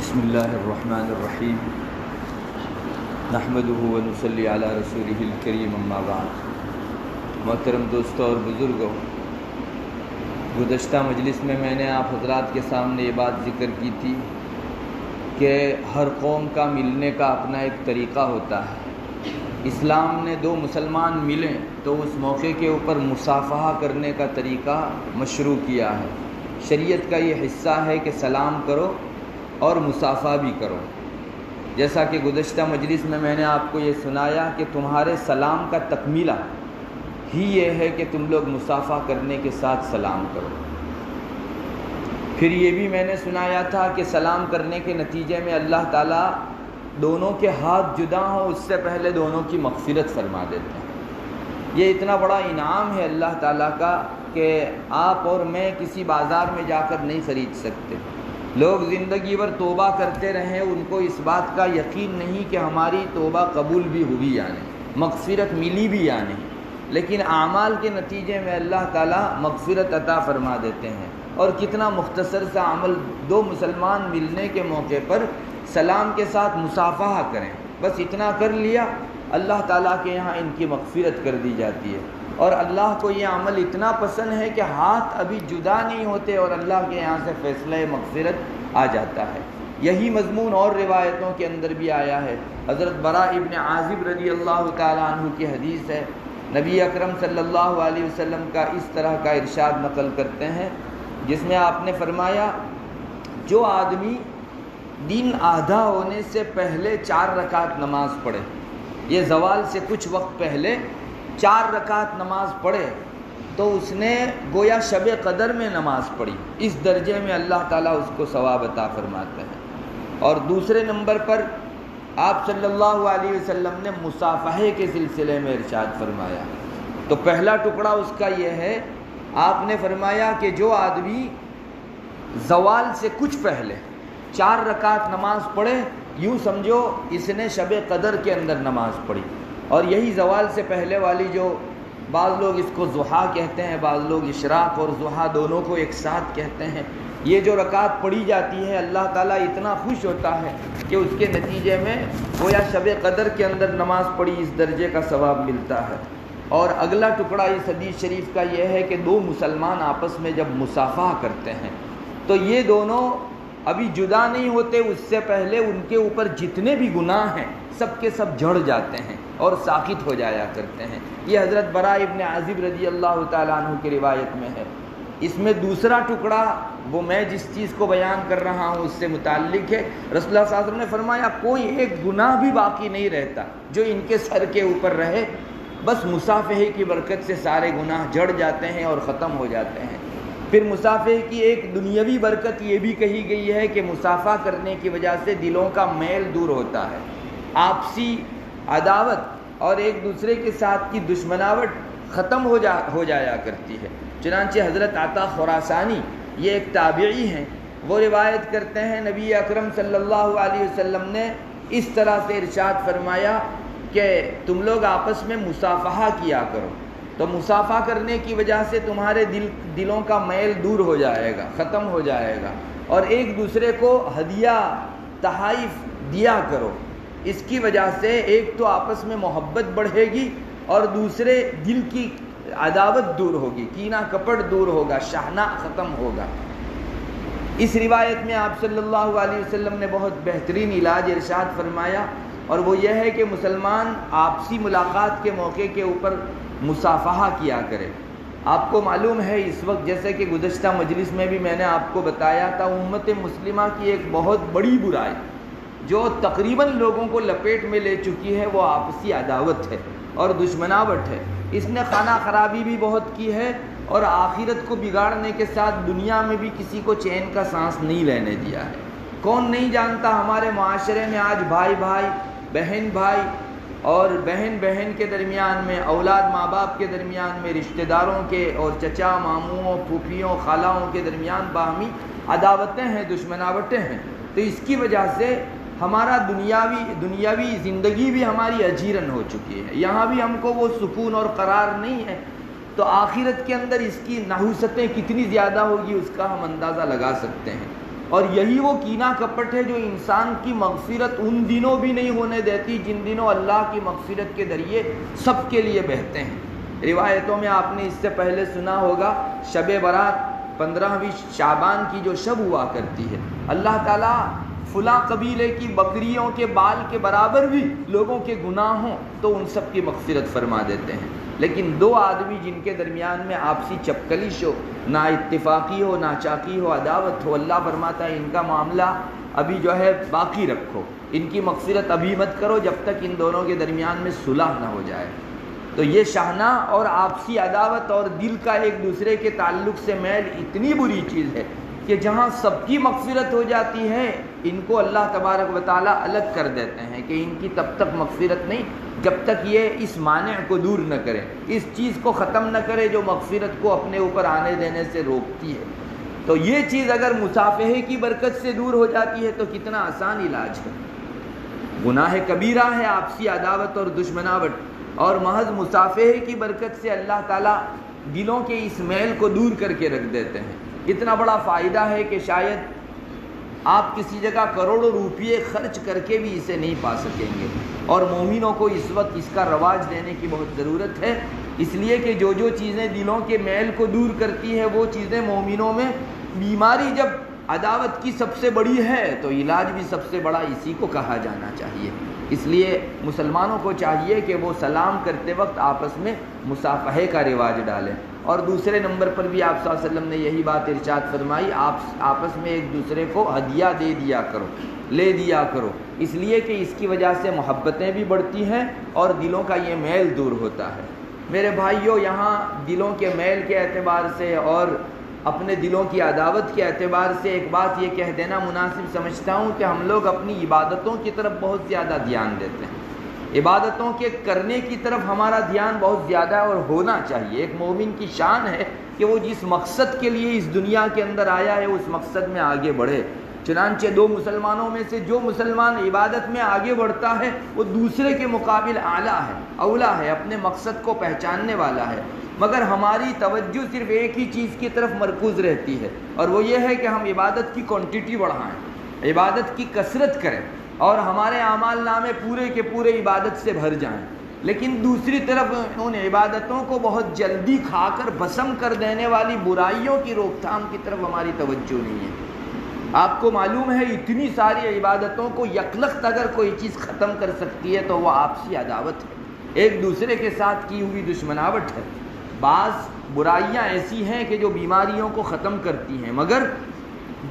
بسم اللہ الرحمن الرحیم نحمدہ ونصلی علی رسولہ الکریم اما بعد۔ محترم دوستوں اور بزرگوں، گزشتہ مجلس میں نے آپ حضرات کے سامنے یہ بات ذکر کی تھی کہ ہر قوم کا ملنے کا اپنا ایک طریقہ ہوتا ہے۔ اسلام نے دو مسلمان ملیں تو اس موقع کے اوپر مصافحہ کرنے کا طریقہ مشروع کیا ہے۔ شریعت کا یہ حصہ ہے کہ سلام کرو اور مصافحہ بھی کرو۔ جیسا کہ گزشتہ مجلس میں نے آپ کو یہ سنایا کہ تمہارے سلام کا تکمیلہ ہی یہ ہے کہ تم لوگ مصافحہ کرنے کے ساتھ سلام کرو۔ پھر یہ بھی میں نے سنایا تھا کہ سلام کرنے کے نتیجے میں اللہ تعالیٰ دونوں کے ہاتھ جدا ہوں اس سے پہلے دونوں کی مغفرت فرما دیتے ہیں۔ یہ اتنا بڑا انعام ہے اللہ تعالیٰ کا کہ آپ اور میں کسی بازار میں جا کر نہیں خرید سکتے۔ لوگ زندگی بھر توبہ کرتے رہیں، ان کو اس بات کا یقین نہیں کہ ہماری توبہ قبول بھی ہوئی یا نہیں، مغفرت ملی بھی یا نہیں، لیکن اعمال کے نتیجے میں اللہ تعالیٰ مغفرت عطا فرما دیتے ہیں۔ اور کتنا مختصر سا عمل، دو مسلمان ملنے کے موقع پر سلام کے ساتھ مصافحہ کریں، بس اتنا کر لیا، اللہ تعالیٰ کے یہاں ان کی مغفرت کر دی جاتی ہے۔ اور اللہ کو یہ عمل اتنا پسند ہے کہ ہاتھ ابھی جدا نہیں ہوتے اور اللہ کے یہاں سے فیصلہ مغفرت آ جاتا ہے۔ یہی مضمون اور روایتوں کے اندر بھی آیا ہے۔ حضرت براء ابن عازب رضی اللہ تعالیٰ عنہ کی حدیث ہے، نبی اکرم صلی اللہ علیہ وسلم کا اس طرح کا ارشاد نقل کرتے ہیں جس میں آپ نے فرمایا، جو آدمی دن آدھا ہونے سے پہلے 4 رکعت نماز پڑھے، یہ زوال سے کچھ وقت پہلے 4 رکعت نماز پڑھے تو اس نے گویا شب قدر میں نماز پڑھی، اس درجے میں اللہ تعالیٰ اس کو ثواب عطا فرماتے ہیں۔ اور دوسرے نمبر پر آپ صلی اللہ علیہ وسلم نے مصافحے کے سلسلے میں ارشاد فرمایا، تو پہلا ٹکڑا اس کا یہ ہے، آپ نے فرمایا کہ جو آدمی زوال سے کچھ پہلے 4 رکعت نماز پڑھے، یوں سمجھو اس نے شب قدر کے اندر نماز پڑھی۔ اور یہی زوال سے پہلے والی جو بعض لوگ اس کو ضحیٰ کہتے ہیں، بعض لوگ اشراق اور ضحیٰ دونوں کو ایک ساتھ کہتے ہیں، یہ جو رکعت پڑھی جاتی ہے اللہ تعالیٰ اتنا خوش ہوتا ہے کہ اس کے نتیجے میں گویا شب قدر کے اندر نماز پڑھی اس درجے کا ثواب ملتا ہے۔ اور اگلا ٹکڑا اس حدیث شریف کا یہ ہے کہ دو مسلمان آپس میں جب مصافحہ کرتے ہیں تو یہ دونوں ابھی جدا نہیں ہوتے، اس سے پہلے ان کے اوپر جتنے بھی گناہ ہیں سب کے سب جھڑ جاتے ہیں اور ساقط ہو جایا کرتے ہیں۔ یہ حضرت براء ابن عازب رضی اللہ تعالیٰ عنہ کی روایت میں ہے۔ اس میں دوسرا ٹکڑا وہ میں جس چیز کو بیان کر رہا ہوں اس سے متعلق ہے۔ رسول اللہ صلی اللہ علیہ وسلم نے فرمایا کوئی ایک گناہ بھی باقی نہیں رہتا جو ان کے سر کے اوپر رہے، بس مصافحے کی برکت سے سارے گناہ جھڑ جاتے ہیں اور ختم ہو جاتے ہیں۔ پھر مصافحے کی ایک دنیاوی برکت یہ بھی کہی گئی ہے کہ مصافحہ کرنے کی وجہ سے دلوں کا میل دور ہوتا ہے، آپسی عداوت اور ایک دوسرے کے ساتھ کی دشمناوٹ ختم ہو جایا کرتی ہے۔ چنانچہ حضرت عطا خراسانی، یہ ایک تابعی ہیں، وہ روایت کرتے ہیں نبی اکرم صلی اللہ علیہ وسلم نے اس طرح سے ارشاد فرمایا کہ تم لوگ آپس میں مصافحہ کیا کرو، تو مصافحہ کرنے کی وجہ سے تمہارے دلوں کا میل دور ہو جائے گا، ختم ہو جائے گا، اور ایک دوسرے کو ہدیہ تحائف دیا کرو۔ اس کی وجہ سے ایک تو آپس میں محبت بڑھے گی اور دوسرے دل کی عداوت دور ہوگی، کینہ کپٹ دور ہوگا، شحنہ ختم ہوگا۔ اس روایت میں آپ صلی اللہ علیہ وسلم نے بہت بہترین علاج ارشاد فرمایا، اور وہ یہ ہے کہ مسلمان آپسی ملاقات کے موقع کے اوپر مصافحہ کیا کرے۔ آپ کو معلوم ہے اس وقت، جیسے کہ گزشتہ مجلس میں بھی میں نے آپ کو بتایا تھا، امت مسلمہ کی ایک بہت بڑی برائی جو تقریباً لوگوں کو لپیٹ میں لے چکی ہے وہ آپسی عداوت ہے اور دشمناوٹ ہے۔ اس نے خانہ خرابی بھی بہت کی ہے اور آخرت کو بگاڑنے کے ساتھ دنیا میں بھی کسی کو چین کا سانس نہیں لینے دیا ہے۔ کون نہیں جانتا ہمارے معاشرے میں آج بھائی بھائی، بہن بھائی اور بہن بہن کے درمیان میں، اولاد ماں باپ کے درمیان میں، رشتہ داروں کے اور چچا ماموں پھوپھیوں خالوں کے درمیان باہمی عداوتیں ہیں، دشمناوٹیں ہیں۔ تو اس کی وجہ سے ہمارا دنیاوی زندگی بھی ہماری اجیرن ہو چکی ہے، یہاں بھی ہم کو وہ سکون اور قرار نہیں ہے، تو آخرت کے اندر اس کی نحوستیں کتنی زیادہ ہوگی اس کا ہم اندازہ لگا سکتے ہیں۔ اور یہی وہ کینہ کپٹ ہے جو انسان کی مغفرت ان دنوں بھی نہیں ہونے دیتی جن دنوں اللہ کی مغفرت کے ذریعے سب کے لیے بہتے ہیں۔ روایتوں میں آپ نے اس سے پہلے سنا ہوگا شب برات 15ویں شعبان کی جو شب ہوا کرتی ہے، اللہ تعالیٰ فلاں قبیلے کی بکریوں کے بال کے برابر بھی لوگوں کے گناہ ہوں تو ان سب کی مغفرت فرما دیتے ہیں۔ لیکن دو آدمی جن کے درمیان میں آپسی چپکلش ہو، نا اتفاقی ہو، نا چاکی ہو، عداوت ہو، اللہ فرماتا ہے ان کا معاملہ ابھی جو ہے باقی رکھو، ان کی مغفرت ابھی مت کرو جب تک ان دونوں کے درمیان میں صلح نہ ہو جائے۔ تو یہ شہنا اور آپسی عداوت اور دل کا ایک دوسرے کے تعلق سے میل اتنی بری چیز ہے کہ جہاں سب کی مغفرت ہو جاتی ہے ان کو اللہ تبارک و تعالیٰ الگ کر دیتے ہیں کہ ان کی تب تک مغفرت نہیں جب تک یہ اس مانع کو دور نہ کرے، اس چیز کو ختم نہ کرے جو مغفرت کو اپنے اوپر آنے دینے سے روکتی ہے۔ تو یہ چیز اگر مصافحے کی برکت سے دور ہو جاتی ہے تو کتنا آسان علاج ہے۔ گناہ کبیرہ ہے آپسی عداوت اور دشمناوٹ، اور محض مصافحے کی برکت سے اللہ تعالیٰ دلوں کے اس میل کو دور کر کے رکھ دیتے ہیں۔ اتنا بڑا فائدہ ہے کہ شاید آپ کسی جگہ کروڑوں روپیے خرچ کر کے بھی اسے نہیں پا سکیں گے، اور مومنوں کو اس وقت اس کا رواج دینے کی بہت ضرورت ہے، اس لیے کہ جو چیزیں دلوں کے میل کو دور کرتی ہے وہ چیزیں مومنوں میں بیماری جب عداوت کی سب سے بڑی ہے تو علاج بھی سب سے بڑا اسی کو کہا جانا چاہیے۔ اس لیے مسلمانوں کو چاہیے کہ وہ سلام کرتے وقت آپس میں مصافحے کا رواج ڈالیں، اور دوسرے نمبر پر بھی آپ صلی اللہ علیہ وسلم نے یہی بات ارشاد فرمائی، آپ آپس میں ایک دوسرے کو ہدیہ دے دیا کرو، لے دیا کرو، اس لیے کہ اس کی وجہ سے محبتیں بھی بڑھتی ہیں اور دلوں کا یہ میل دور ہوتا ہے۔ میرے بھائیوں، یہاں دلوں کے میل کے اعتبار سے اور اپنے دلوں کی عداوت کے اعتبار سے ایک بات یہ کہہ دینا مناسب سمجھتا ہوں کہ ہم لوگ اپنی عبادتوں کی طرف بہت زیادہ دھیان دیتے ہیں، عبادتوں کے کرنے کی طرف ہمارا دھیان بہت زیادہ اور ہونا چاہیے۔ ایک مومن کی شان ہے کہ وہ جس مقصد کے لیے اس دنیا کے اندر آیا ہے اس مقصد میں آگے بڑھے۔ چنانچہ دو مسلمانوں میں سے جو مسلمان عبادت میں آگے بڑھتا ہے وہ دوسرے کے مقابل اعلیٰ ہے، اولا ہے، اپنے مقصد کو پہچاننے والا ہے۔ مگر ہماری توجہ صرف ایک ہی چیز کی طرف مرکوز رہتی ہے، اور وہ یہ ہے کہ ہم عبادت کی کوانٹٹی بڑھائیں، عبادت کی کثرت کریں، اور ہمارے اعمال نامے پورے کے پورے عبادت سے بھر جائیں۔ لیکن دوسری طرف ان عبادتوں کو بہت جلدی کھا کر بھسم کر دینے والی برائیوں کی روک تھام کی طرف ہماری توجہ نہیں ہے۔ آپ کو معلوم ہے اتنی ساری عبادتوں کو یکلخت اگر کوئی چیز ختم کر سکتی ہے تو وہ آپسی عداوت ہے، ایک دوسرے کے ساتھ کی ہوئی دشمناوٹ ہے۔ بعض برائیاں ایسی ہیں کہ جو بیماریوں کو ختم کرتی ہیں مگر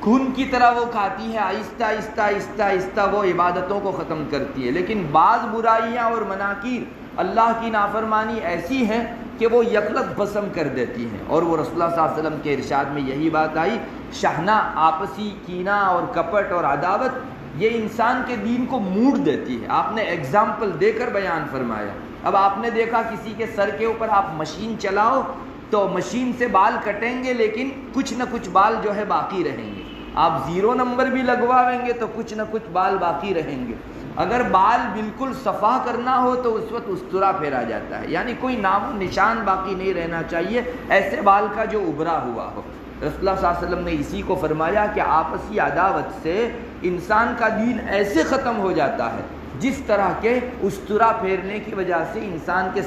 گھن کی طرح وہ کھاتی ہے، آہستہ آہستہ آہستہ آہستہ وہ عبادتوں کو ختم کرتی ہے۔ لیکن بعض برائیاں اور مناکیر، اللہ کی نافرمانی ایسی ہیں کہ وہ یکلخت بھسم کر دیتی ہیں، اور وہ رسول اللہ صلی اللہ علیہ وسلم کے ارشاد میں یہی بات آئی، شہنا، آپسی کینہ اور کپٹ اور عداوت یہ انسان کے دین کو موڑ دیتی ہے۔ آپ نے ایگزامپل دے کر بیان فرمایا۔ اب آپ نے دیکھا کسی کے سر کے اوپر آپ مشین چلاؤ تو مشین سے بال کٹیں گے لیکن کچھ نہ کچھ بال جو ہے باقی رہیں گے، آپ 0 نمبر بھی لگواویں گے تو کچھ نہ کچھ بال باقی رہیں گے۔ اگر بال بالکل صفا کرنا ہو تو اس وقت استرا پھیرا جاتا ہے، یعنی کوئی نام و نشان باقی نہیں رہنا چاہیے ایسے بال کا جو ابھرا ہوا ہو۔ رسول اللہ صلی اللہ علیہ وسلم نے اسی کو فرمایا کہ آپسی عداوت سے انسان کا دین ایسے ختم ہو جاتا ہے جس طرح کے استرا پھیرنے کی وجہ سے انسان کے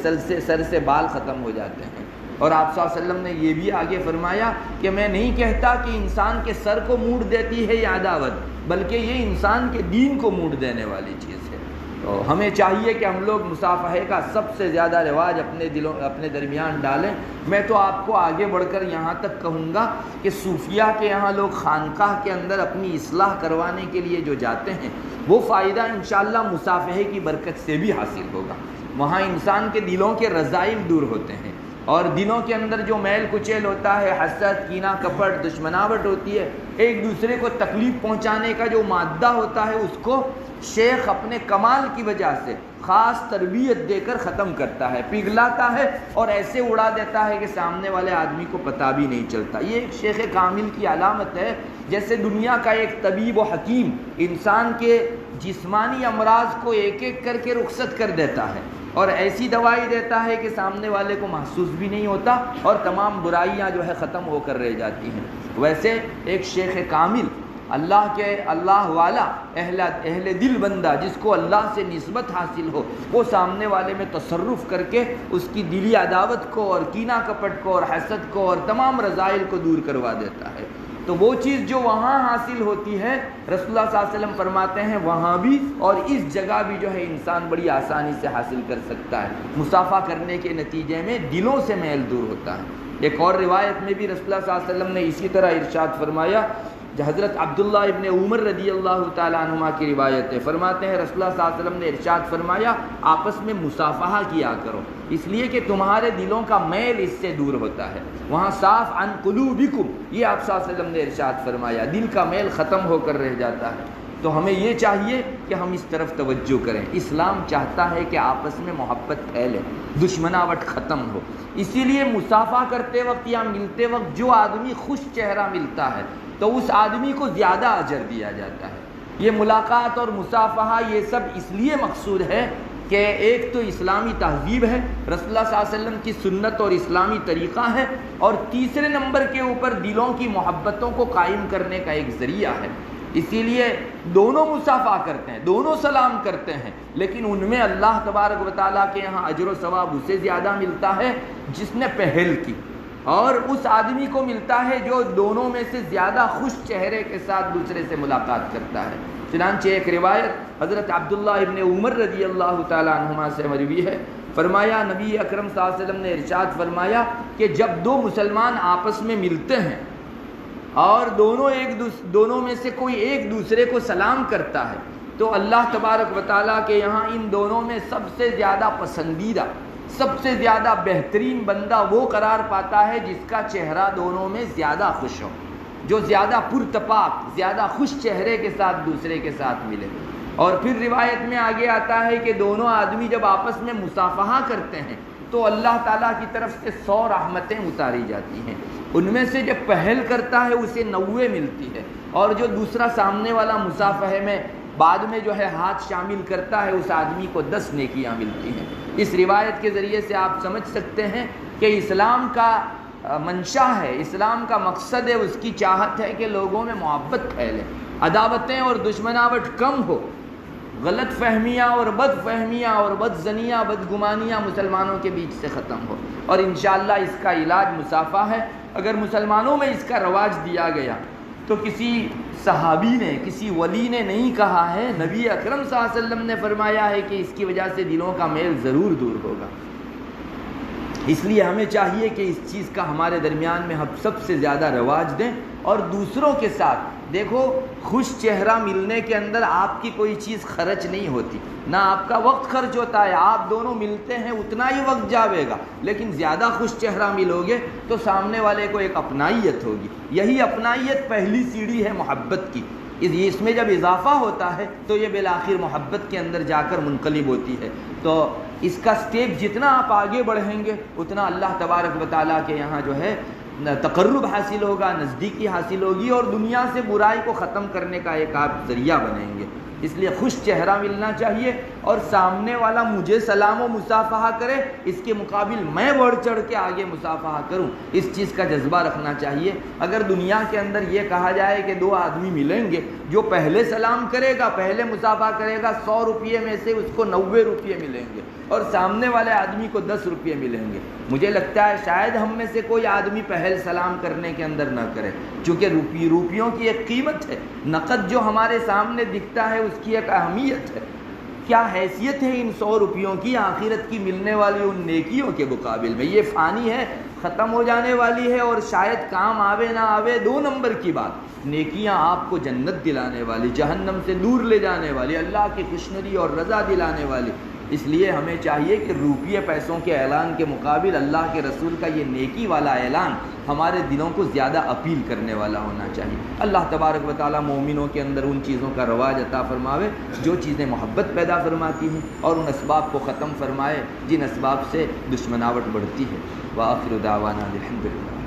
سر سے بال ختم ہو جاتے ہیں۔ اور آپ صلی اللہ علیہ وسلم نے یہ بھی آگے فرمایا کہ میں نہیں کہتا کہ انسان کے سر کو موڑ دیتی ہے یہ عداوت، بلکہ یہ انسان کے دین کو موڑ دینے والی چیز ہے۔ تو ہمیں چاہیے کہ ہم لوگ مصافحے کا سب سے زیادہ رواج اپنے درمیان ڈالیں۔ میں تو آپ کو آگے بڑھ کر یہاں تک کہوں گا کہ صوفیہ کے یہاں لوگ خانقاہ کے اندر اپنی اصلاح کروانے کے لیے جو جاتے ہیں وہ فائدہ انشاءاللہ مصافحے کی برکت سے بھی حاصل ہوگا۔ وہاں انسان کے دلوں کے رذائل دور ہوتے ہیں، اور دلوں کے اندر جو میل کچیل ہوتا ہے، حسد، کینہ، کپٹ، دشمناوٹ ہوتی ہے، ایک دوسرے کو تکلیف پہنچانے کا جو مادہ ہوتا ہے اس کو شیخ اپنے کمال کی وجہ سے خاص تربیت دے کر ختم کرتا ہے، پگھلاتا ہے اور ایسے اڑا دیتا ہے کہ سامنے والے آدمی کو پتہ بھی نہیں چلتا۔ یہ ایک شیخ کامل کی علامت ہے۔ جیسے دنیا کا ایک طبیب و حکیم انسان کے جسمانی امراض کو ایک ایک کر کے رخصت کر دیتا ہے اور ایسی دوائی دیتا ہے کہ سامنے والے کو محسوس بھی نہیں ہوتا اور تمام برائیاں جو ہے ختم ہو کر رہ جاتی ہیں، ویسے ایک شیخ کامل اللہ کے اللہ والا اہل دل بندہ جس کو اللہ سے نسبت حاصل ہو، وہ سامنے والے میں تصرف کر کے اس کی دلی عداوت کو اور کینہ کپٹ کو اور حسد کو اور تمام رذائل کو دور کروا دیتا ہے۔ تو وہ چیز جو وہاں حاصل ہوتی ہے، رسول اللہ صلی اللہ علیہ وسلم فرماتے ہیں وہاں بھی اور اس جگہ بھی جو ہے انسان بڑی آسانی سے حاصل کر سکتا ہے۔ مصافحہ کرنے کے نتیجے میں دلوں سے میل دور ہوتا ہے۔ ایک اور روایت میں بھی رسول اللہ صلی اللہ علیہ وسلم نے اسی طرح ارشاد فرمایا، حضرت عبداللہ ابن عمر رضی اللہ تعالیٰ عنہما کی روایت ہے، فرماتے ہیں رسول اللہ صلی اللہ علیہ وسلم نے ارشاد فرمایا آپس میں مصافحہ کیا کرو، اس لیے کہ تمہارے دلوں کا میل اس سے دور ہوتا ہے۔ وہاں صاف عن قلوبکم، یہ آپ صلی اللہ علیہ وسلم نے ارشاد فرمایا، دل کا میل ختم ہو کر رہ جاتا ہے۔ تو ہمیں یہ چاہیے کہ ہم اس طرف توجہ کریں۔ اسلام چاہتا ہے کہ آپس میں محبت پھیلے، دشمناوٹ ختم ہو، اسی لیے مصافحہ کرتے وقت یا ملتے وقت جو آدمی خوش چہرہ ملتا ہے تو اس آدمی کو زیادہ اجر دیا جاتا ہے۔ یہ ملاقات اور مصافحہ یہ سب اس لیے مقصود ہے کہ ایک تو اسلامی تہذیب ہے، رسول اللہ صلی اللہ علیہ وسلم کی سنت اور اسلامی طریقہ ہے، اور تیسرے نمبر کے اوپر دلوں کی محبتوں کو قائم کرنے کا ایک ذریعہ ہے۔ اسی لیے دونوں مصافحہ کرتے ہیں، دونوں سلام کرتے ہیں، لیکن ان میں اللہ تبارک و تعالیٰ کے یہاں اجر و ثواب اسے زیادہ ملتا ہے جس نے پہل کی، اور اس آدمی کو ملتا ہے جو دونوں میں سے زیادہ خوش چہرے کے ساتھ دوسرے سے ملاقات کرتا ہے۔ چنانچہ ایک روایت حضرت عبداللہ ابن عمر رضی اللہ تعالیٰ عنہما سے مروی ہے، فرمایا نبی اکرم صلی اللہ علیہ وسلم نے ارشاد فرمایا کہ جب دو مسلمان آپس میں ملتے ہیں اور دونوں میں سے کوئی ایک دوسرے کو سلام کرتا ہے تو اللہ تبارک و تعالیٰ کے یہاں ان دونوں میں سب سے زیادہ پسندیدہ، سب سے زیادہ بہترین بندہ وہ قرار پاتا ہے جس کا چہرہ دونوں میں زیادہ خوش ہو، جو زیادہ پرتپاک، زیادہ خوش چہرے کے ساتھ دوسرے کے ساتھ ملے۔ اور پھر روایت میں آگے آتا ہے کہ دونوں آدمی جب آپس میں مصافحہ کرتے ہیں تو اللہ تعالیٰ کی طرف سے 100 رحمتیں اتاری جاتی ہیں۔ ان میں سے جو پہل کرتا ہے اسے 90 ملتی ہے، اور جو دوسرا سامنے والا مصافحے میں بعد میں جو ہے ہاتھ شامل کرتا ہے اس آدمی کو 10 نیکیاں ملتی ہیں۔ اس روایت کے ذریعے سے آپ سمجھ سکتے ہیں کہ اسلام کا منشا ہے، اسلام کا مقصد ہے، اس کی چاہت ہے کہ لوگوں میں محبت پھیلے، عداوتیں اور دشمناوٹ کم ہو، غلط فہمیاں اور بد فہمیاں اور بد ظنیاں، بدگمانیاں مسلمانوں کے بیچ سے ختم ہو۔ اور انشاءاللہ اس کا علاج مصافحہ ہے۔ اگر مسلمانوں میں اس کا رواج دیا گیا تو کسی صحابی نے، کسی ولی نے نہیں کہا ہے، نبی اکرم صلی اللہ علیہ وسلم نے فرمایا ہے کہ اس کی وجہ سے دلوں کا میل ضرور دور ہوگا۔ اس لیے ہمیں چاہیے کہ اس چیز کا ہمارے درمیان میں ہم سب سے زیادہ رواج دیں، اور دوسروں کے ساتھ دیکھو خوش چہرہ ملنے کے اندر آپ کی کوئی چیز خرچ نہیں ہوتی، نہ آپ کا وقت خرچ ہوتا ہے، آپ دونوں ملتے ہیں اتنا ہی وقت جاوے گا، لیکن زیادہ خوش چہرہ ملو گے تو سامنے والے کو ایک اپنائیت ہوگی۔ یہی اپنائیت پہلی سیڑھی ہے محبت کی، اس میں جب اضافہ ہوتا ہے تو یہ بالآخر محبت کے اندر جا کر منقلب ہوتی ہے۔ تو اس کا سٹیپ جتنا آپ آگے بڑھیں گے اتنا اللہ تبارک و تعالیٰ کے یہاں جو ہے تقرب حاصل ہوگا، نزدیکی حاصل ہوگی، اور دنیا سے برائی کو ختم کرنے کا ایک آپ ذریعہ بنیں گے۔ اس لیے خوش چہرہ ملنا چاہیے، اور سامنے والا مجھے سلام و مصافحہ کرے، اس کے مقابل میں بڑھ چڑھ کے آگے مصافحہ کروں، اس چیز کا جذبہ رکھنا چاہیے۔ اگر دنیا کے اندر یہ کہا جائے کہ دو آدمی ملیں گے، جو پہلے سلام کرے گا، پہلے مصافحہ کرے گا، 100 روپئے میں سے اس کو 90 روپئے ملیں گے، اور سامنے والے آدمی کو 10 روپئے ملیں گے، مجھے لگتا ہے شاید ہم میں سے کوئی آدمی پہل سلام کرنے کے اندر نہ کرے، چونکہ روپیوں کی ایک قیمت ہے، نقد جو ہمارے سامنے دکھتا ہے اس کی ایک اہمیت ہے۔ کیا حیثیت ہے ان 100 روپیوں کی آخرت کی ملنے والی ان نیکیوں کے مقابل میں؟ یہ فانی ہے، ختم ہو جانے والی ہے، اور شاید کام آوے نہ آوے 2 نمبر کی بات۔ نیکیاں آپ کو جنت دلانے والی، جہنم سے دور لے جانے والی، اللہ کی خوشنودی اور رضا دلانے والی۔ اس لیے ہمیں چاہیے کہ روپیے پیسوں کے اعلان کے مقابل اللہ کے رسول کا یہ نیکی والا اعلان ہمارے دلوں کو زیادہ اپیل کرنے والا ہونا چاہیے۔ اللہ تبارک و تعالیٰ مومنوں کے اندر ان چیزوں کا رواج عطا فرماوے جو چیزیں محبت پیدا فرماتی ہیں، اور ان اسباب کو ختم فرمائے جن اسباب سے دشمناوٹ بڑھتی ہے۔ وآخر دعوانا الحمدللہ۔